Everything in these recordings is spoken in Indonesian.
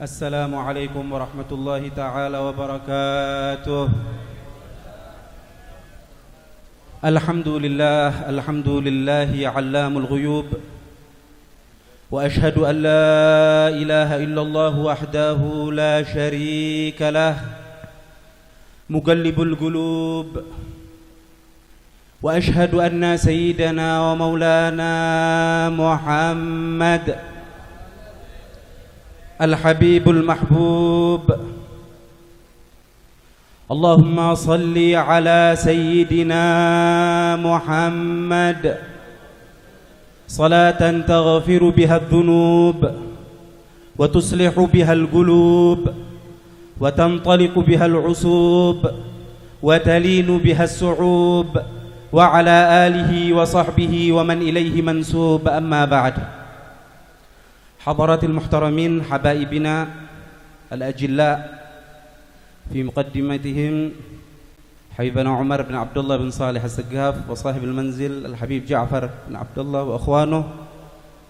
السلام عليكم ورحمة الله تعالى وبركاته. الحمد لله علام الغيوب، وأشهد أن لا إله إلا الله وحده لا شريك له مقلب القلوب، وأشهد أن سيدنا ومولانا محمد الحبيب المحبوب. اللهم صل على سيدنا محمد صلاة تغفر بها الذنوب وتصلح بها القلوب وتنطلق بها العصوب وتلين بها الصعوب، وعلى آله وصحبه ومن إليه منسوب. أما بعد، حضرات المحترمين حبائبنا الأجلاء، في مقدمتهم حبيبنا عمر بن عبد الله بن صالح السقاف، وصاحب المنزل الحبيب جعفر بن عبد الله وأخوانه،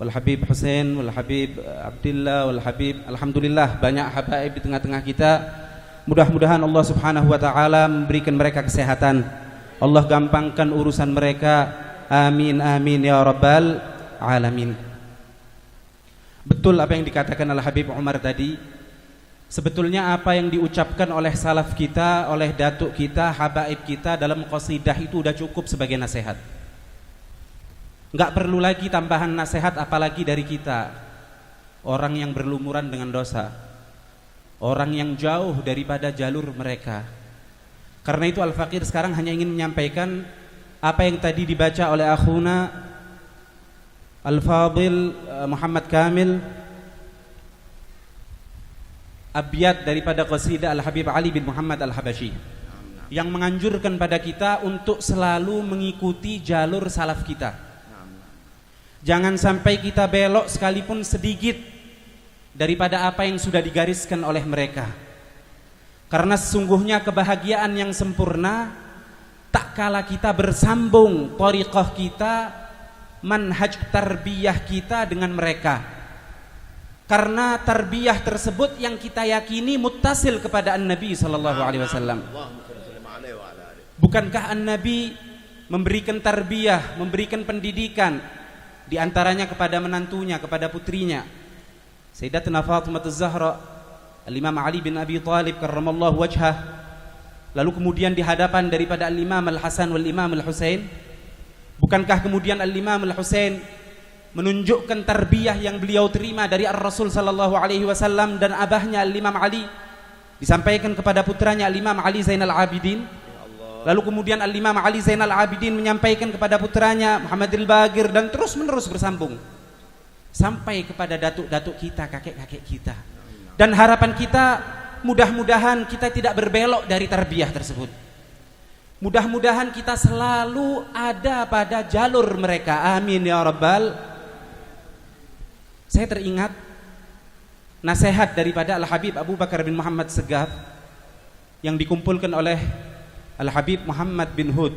والحبيب حسين والحبيب عبد الله والحبيب. Alhamdulillah, banyak habaib di tengah-tengah kita. Mudah-mudahan Allah Subhanahu wa taala memberikan mereka kesehatan. Allah gampangkan urusan mereka. Amin amin ya rabbal alamin. Betul apa yang dikatakan oleh Habib Umar tadi. Sebetulnya apa yang diucapkan oleh salaf kita, oleh datuk kita, habaib kita dalam qasidah itu udah cukup sebagai nasihat. Enggak perlu lagi tambahan nasihat apalagi dari kita, orang yang berlumuran dengan dosa, orang yang jauh daripada jalur mereka. Karena itu Al-Faqir sekarang hanya ingin menyampaikan apa yang tadi dibaca oleh akhuna Al-Fadil Muhammad Kamil, abyat daripada qasidah Al-Habib Ali bin Muhammad Al-Habashi, yang menganjurkan pada kita untuk selalu mengikuti jalur salaf kita. Jangan sampai kita belok sekalipun sedikit daripada apa yang sudah digariskan oleh mereka. Karena sesungguhnya kebahagiaan yang sempurna tak kala kita bersambung thariqah kita, manhaj tarbiyah kita dengan mereka. Karena tarbiyah tersebut yang kita yakini muttasil kepada An-Nabi sallallahu alaihi wasallam. Bukankah An-Nabi memberikan tarbiyah, memberikan pendidikan di antaranya kepada menantunya, kepada putrinya Sayyidatina Fatimah Az-Zahra, Al-Imam Ali bin Abi Thalib karramallahu wajhah. Lalu kemudian di hadapan daripada Al-Imam Al-Hasan wal Imam Al-Husain, bukankah kemudian Al-Imam Al-Husain menunjukkan tarbiyah yang beliau terima dari Ar-Rasul sallallahu alaihi wasallam, dan abahnya Al-Imam Ali disampaikan kepada putranya Al-Imam Ali Zainal Abidin. Lalu kemudian Al-Imam Ali Zainal Abidin menyampaikan kepada putranya Muhammadil Baqir, dan terus menerus bersambung sampai kepada datuk-datuk kita, kakek-kakek kita. Dan harapan kita, mudah-mudahan kita tidak berbelok dari tarbiyah tersebut. Mudah-mudahan kita selalu ada pada jalur mereka. Amin ya rabbal. Saya teringat nasihat daripada Al-Habib Abu Bakar bin Muhammad Segaf yang dikumpulkan oleh Al-Habib Muhammad bin Hud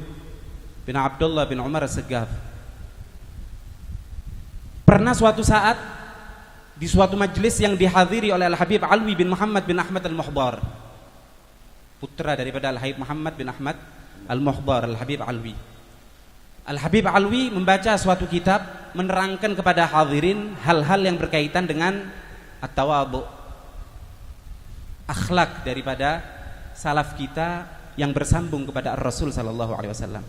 bin Abdullah bin Umar Segaf. Pernah suatu saat di suatu majelis yang dihadiri oleh Al-Habib Alwi bin Muhammad bin Ahmad Al-Muhdar, putra daripada Al-Habib Muhammad bin Ahmad Al-Muhdar, Al-Habib Alwi. Al-Habib Alwi membaca suatu kitab menerangkan kepada hadirin hal-hal yang berkaitan dengan at-tawadhu, akhlak daripada salaf kita yang bersambung kepada Ar-Rasul sallallahu alaihi wasallam.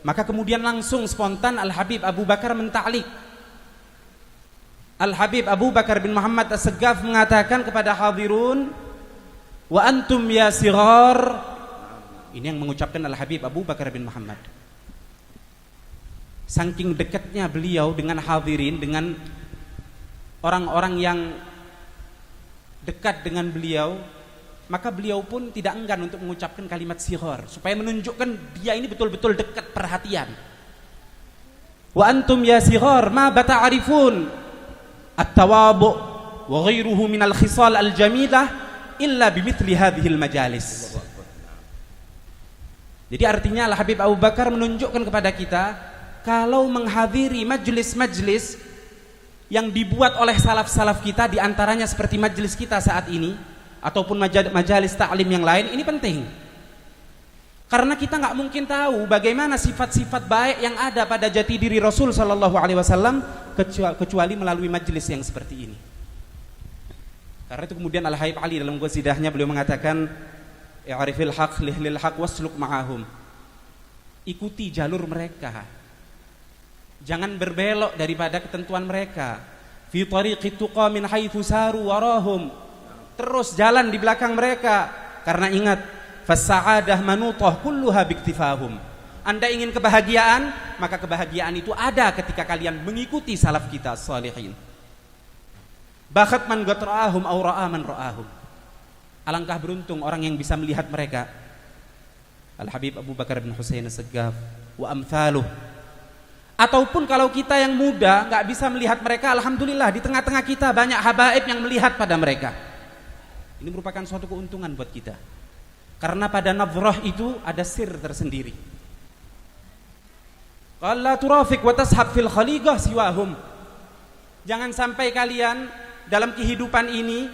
Maka kemudian langsung spontan Al-Habib Abu Bakar menta'liq. Al-Habib Abu Bakar bin Muhammad As-Segaf mengatakan kepada hadirun, wa antum ya sighar. Ini yang mengucapkan Al-Habib Abu Bakar bin Muhammad. Saking dekatnya beliau dengan hadirin, dengan orang-orang yang dekat dengan beliau, maka beliau pun tidak enggan untuk mengucapkan kalimat sighar supaya menunjukkan dia ini betul-betul dekat perhatian. Wa antum ya sighar ma bata'arifun at-tawadhu wa ghairuhu minal khisal al-jamilah illa bimithli hadhil majalis. Jadi artinya Al-Habib Abu Bakar menunjukkan kepada kita, kalau menghadiri majlis-majlis yang dibuat oleh salaf-salaf kita, diantaranya seperti majelis kita saat ini ataupun majalis ta'lim yang lain, ini penting. Karena kita nggak mungkin tahu bagaimana sifat-sifat baik yang ada pada jati diri Rasul Shallallahu Alaihi Wasallam kecuali melalui majelis yang seperti ini. Karena itu kemudian Al-Habib Ali dalam qasidahnya beliau mengatakan, "I'rifil haq lihlil haq wasluk ma'ahum." Ikuti jalur mereka. Jangan berbelok daripada ketentuan mereka. Fi tariqit tuqa min haitsu saru warahum. Terus jalan di belakang mereka. Karena ingat, fas'aadah manutah kulluha biktifahum. Anda ingin kebahagiaan, maka kebahagiaan itu ada ketika kalian mengikuti salaf kita salihin. Bakhat man gatra'ahum aw ra'a man ra'ahum. Alangkah beruntung orang yang bisa melihat mereka. Al-Habib Abu Bakar bin Husain As-Saggaf wa amthaluh. Ataupun kalau kita yang muda nggak bisa melihat mereka, alhamdulillah di tengah-tengah kita banyak habaib yang melihat pada mereka. Ini merupakan suatu keuntungan buat kita. Karena pada nadhrah itu ada sir tersendiri. Qala turafiq wa tashab fil khaliqah siwahum. Jangan sampai kalian dalam kehidupan ini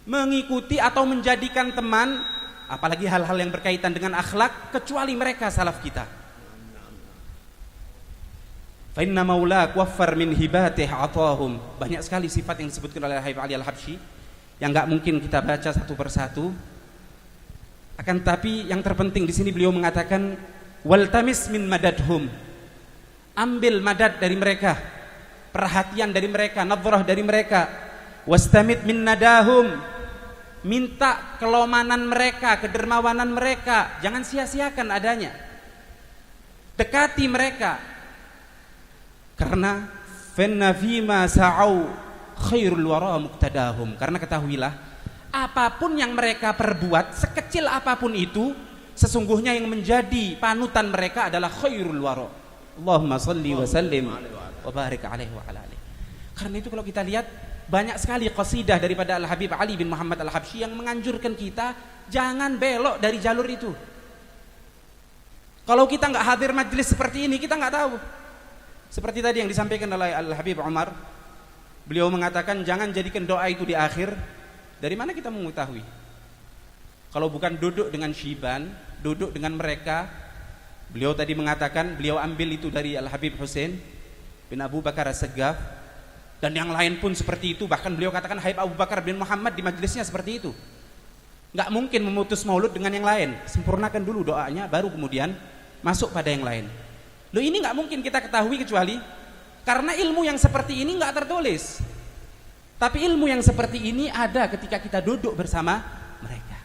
mengikuti atau menjadikan teman, apalagi hal-hal yang berkaitan dengan akhlak, kecuali mereka salaf kita. Fa inna maulak waffar min hibatih atahum. Banyak sekali sifat yang disebutkan oleh Habib Ali Al-Habsyi yang enggak mungkin kita baca satu persatu. Akan tapi yang terpenting di sini beliau mengatakan waltamis min madadhum. Ambil madad dari mereka, perhatian dari mereka, nadhrah dari mereka. Wastamit min nadahum. Minta kelomanan mereka, kedermawanan mereka, jangan sia-siakan adanya. Dekati mereka. Karena fanna fima sa'au khairul wara muqtadahum. Karena ketahuilah, apapun yang mereka perbuat, sekecil apapun itu, sesungguhnya yang menjadi panutan mereka adalah khairul wara. Allahumma salli wa sallim wa barik alaihi wa ala alihi. Karena itu kalau kita lihat banyak sekali qasidah daripada Al-Habib Ali bin Muhammad Al-Habsyi yang menganjurkan kita jangan belok dari jalur itu. Kalau kita nggak hadir majelis seperti ini, kita nggak tahu. Seperti tadi yang disampaikan oleh Al-Habib Umar, beliau mengatakan jangan jadikan doa itu di akhir. Dari mana kita mengetahui? Kalau bukan duduk dengan Syiban, duduk dengan mereka. Beliau tadi mengatakan beliau ambil itu dari Al-Habib Husain bin Abu Bakar As-Saggaf, dan yang lain pun seperti itu. Bahkan beliau katakan Habib Abu Bakar bin Muhammad di majelisnya seperti itu. Nggak mungkin memutus maulud dengan yang lain. Sempurnakan dulu doanya, baru kemudian masuk pada yang lain. Loh, ini nggak mungkin kita ketahui kecuali karena ilmu yang seperti ini nggak tertulis. Tapi ilmu yang seperti ini ada ketika kita duduk bersama mereka.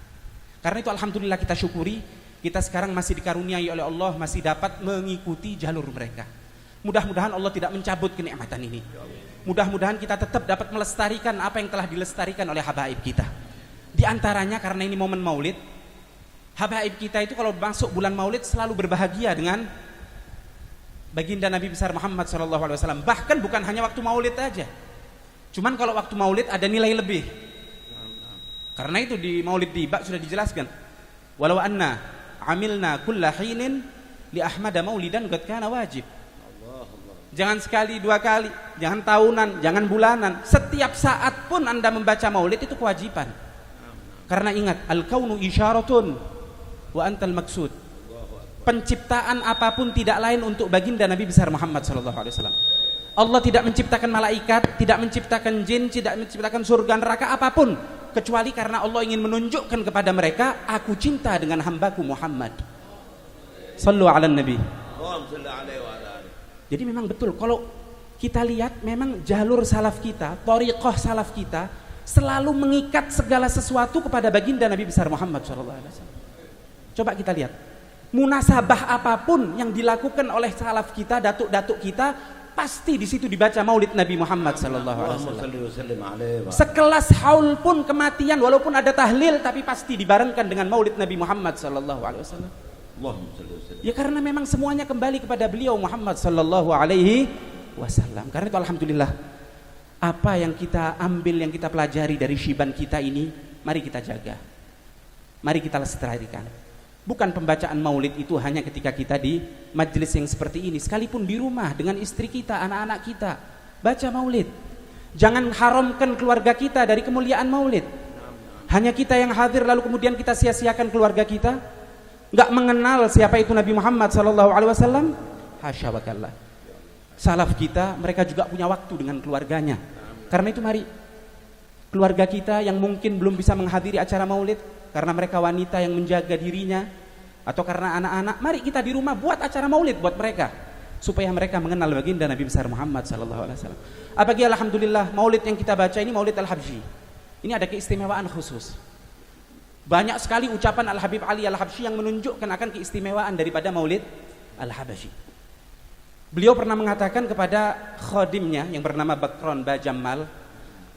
Karena itu alhamdulillah kita syukuri, kita sekarang masih dikaruniai oleh Allah, masih dapat mengikuti jalur mereka. Mudah-mudahan Allah tidak mencabut kenikmatan ini. Mudah-mudahan kita tetap dapat melestarikan apa yang telah dilestarikan oleh habaib kita. Di antaranya karena ini momen maulid, habaib kita itu kalau masuk bulan maulid selalu berbahagia dengan baginda Nabi besar Muhammad SAW. Bahkan bukan hanya waktu maulid aja. Cuman kalau waktu maulid ada nilai lebih. Karena itu di maulid di bab sudah dijelaskan. Walau anna amilna kulla hinin li Ahmad maulidan qad kana wajib. Jangan sekali, dua kali, jangan tahunan, jangan bulanan. Setiap saat pun Anda membaca maulid itu kewajiban. Karena ingat, al-kaunu isyaratun wa antal maksud. Penciptaan apapun tidak lain untuk baginda Nabi besar Muhammad SAW. Allah tidak menciptakan malaikat, tidak menciptakan jin, tidak menciptakan surga neraka apapun, kecuali karena Allah ingin menunjukkan kepada mereka, aku cinta dengan hambaku Muhammad. Sallu ala Nabi. Jadi memang betul, kalau kita lihat memang jalur salaf kita, thariqah salaf kita selalu mengikat segala sesuatu kepada baginda Nabi besar Muhammad SAW. Coba kita lihat, munasabah apapun yang dilakukan oleh salaf kita, datuk-datuk kita, pasti di situ dibaca maulid Nabi Muhammad SAW. Sekelas haul pun kematian, walaupun ada tahlil, tapi pasti dibarengkan dengan maulid Nabi Muhammad SAW. Ya karena memang semuanya kembali kepada beliau Muhammad SAW. Karena itu alhamdulillah, apa yang kita ambil, yang kita pelajari dari syiban kita ini, mari kita jaga, mari kita lestarikan. Bukan pembacaan maulid itu hanya ketika kita di majelis yang seperti ini, sekalipun di rumah dengan istri kita, anak-anak kita, baca maulid. Jangan haramkan keluarga kita dari kemuliaan maulid. Hanya kita yang hadir lalu kemudian kita sia-siakan keluarga kita, nggak mengenal siapa itu Nabi Muhammad SAW. Hasya wa kalla. Salaf kita, mereka juga punya waktu dengan keluarganya. Karena itu mari keluarga kita yang mungkin belum bisa menghadiri acara maulid karena mereka wanita yang menjaga dirinya, atau karena anak-anak, mari kita di rumah buat acara maulid buat mereka, supaya mereka mengenal baginda Nabi besar Muhammad SAW. Apalagi alhamdulillah maulid yang kita baca ini maulid Al-Habsyi. Ini ada keistimewaan khusus. Banyak sekali ucapan Al-Habib Ali Al-Habsyi yang menunjukkan akan keistimewaan daripada maulid Al-Habsyi. Beliau pernah mengatakan kepada khadimnya yang bernama Bakron Bajammal,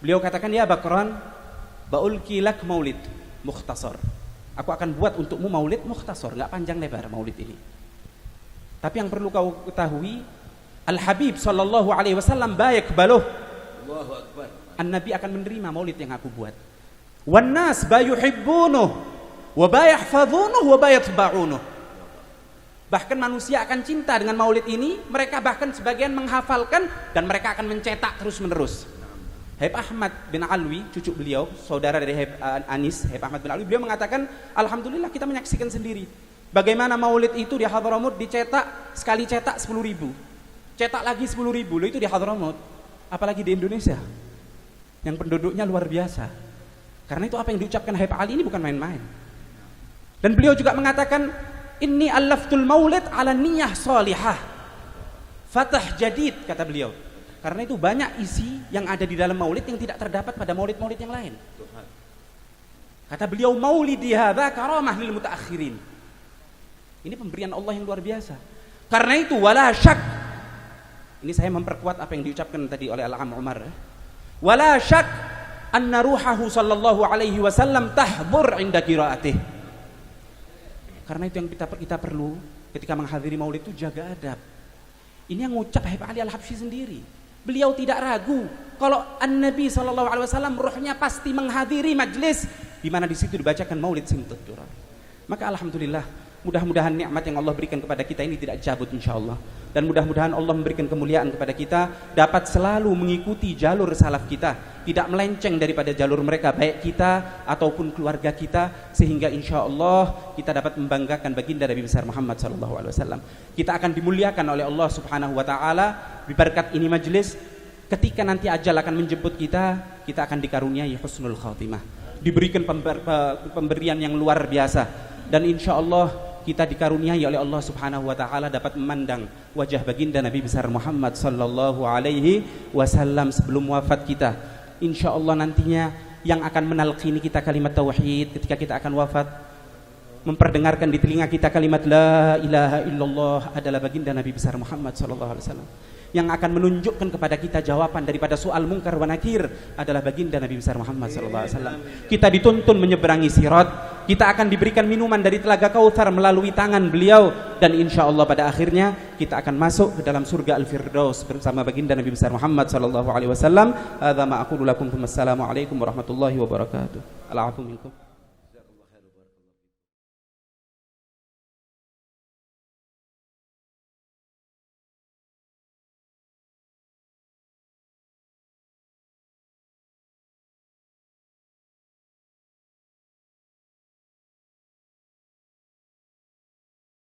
beliau katakan, ya Bakron, ba'ulki lak maulid mukhtasar. Aku akan buat untukmu maulid mukhtasar, enggak panjang lebar maulid ini. Tapi yang perlu kau ketahui, Al-Habib sallallahu alaihi wasallam baik baluh. Allahu akbar. An-Nabi akan menerima maulid yang aku buat. Wan nas bayuhibbunuh wa bayahfazunuh wa bayatba'unuh. Bahkan manusia akan cinta dengan maulid ini, mereka bahkan sebagian menghafalkan dan mereka akan mencetak terus-menerus. Habib Ahmad bin Alwi, cucu beliau, saudara dari Habib Anis, Habib Ahmad bin Alwi, beliau mengatakan, alhamdulillah kita menyaksikan sendiri bagaimana maulid itu di Hadramut dicetak, sekali cetak 10.000, cetak lagi 10.000, loh itu di Hadramut, apalagi di Indonesia yang penduduknya luar biasa. Karena itu apa yang diucapkan Habib Ali ini bukan main-main. Dan beliau juga mengatakan, inni allaftul maulid ala niyah salihah fatah jadid, kata beliau. Karena itu banyak isi yang ada di dalam maulid yang tidak terdapat pada maulid-maulid yang lain. Kata beliau, maulidi hadza karamah lil mutaakhirin. Ini pemberian Allah yang luar biasa. Karena itu wala syak, ini saya memperkuat apa yang diucapkan tadi oleh Al-Am Umar, wala syak anna ruhahu sallallahu alaihi wasallam tahbur inda qiraatih. Karena itu yang kita perlu ketika menghadiri maulid itu jaga adab. Ini yang ngucap Habib Ali Al-Habsyi sendiri. Beliau tidak ragu kalau An-Nabi SAW ruhnya pasti menghadiri majlis di mana di situ dibacakan maulid simtud durar. Maka alhamdulillah, mudah-mudahan nikmat yang Allah berikan kepada kita ini tidak cabut insyaallah. Dan mudah-mudahan Allah memberikan kemuliaan kepada kita, dapat selalu mengikuti jalur salaf kita, tidak melenceng daripada jalur mereka, baik kita ataupun keluarga kita, sehingga insyaallah kita dapat membanggakan baginda Nabi besar Muhammad SAW. Kita akan dimuliakan oleh Allah Subhanahu wa taala berkat ini majelis. Ketika nanti ajal akan menjemput kita, kita akan dikaruniai husnul khatimah, diberikan pemberian yang luar biasa, dan insyaallah kita dikaruniai oleh Allah Subhanahu wa taala dapat memandang wajah baginda Nabi besar Muhammad sallallahu alaihi wasallam sebelum wafat kita. Insyaallah nantinya yang akan menalqini kita kalimat tauhid ketika kita akan wafat, memperdengarkan di telinga kita kalimat la ilaha illallah adalah baginda Nabi besar Muhammad sallallahu alaihi wasallam. Yang akan menunjukkan kepada kita jawaban daripada soal mungkar wa nakir adalah baginda Nabi besar Muhammad sallallahu alaihi wasallam. Kita dituntun menyeberangi sirat, kita akan diberikan minuman dari telaga Kautsar melalui tangan beliau, dan insyaallah pada akhirnya kita akan masuk ke dalam surga Al-Firdaus bersama baginda Nabi besar Muhammad sallallahu alaihi wasallam. Hadza ma aqulu lakum, wassalamu alaikum warahmatullahi wabarakatuh. Al'afu minkum.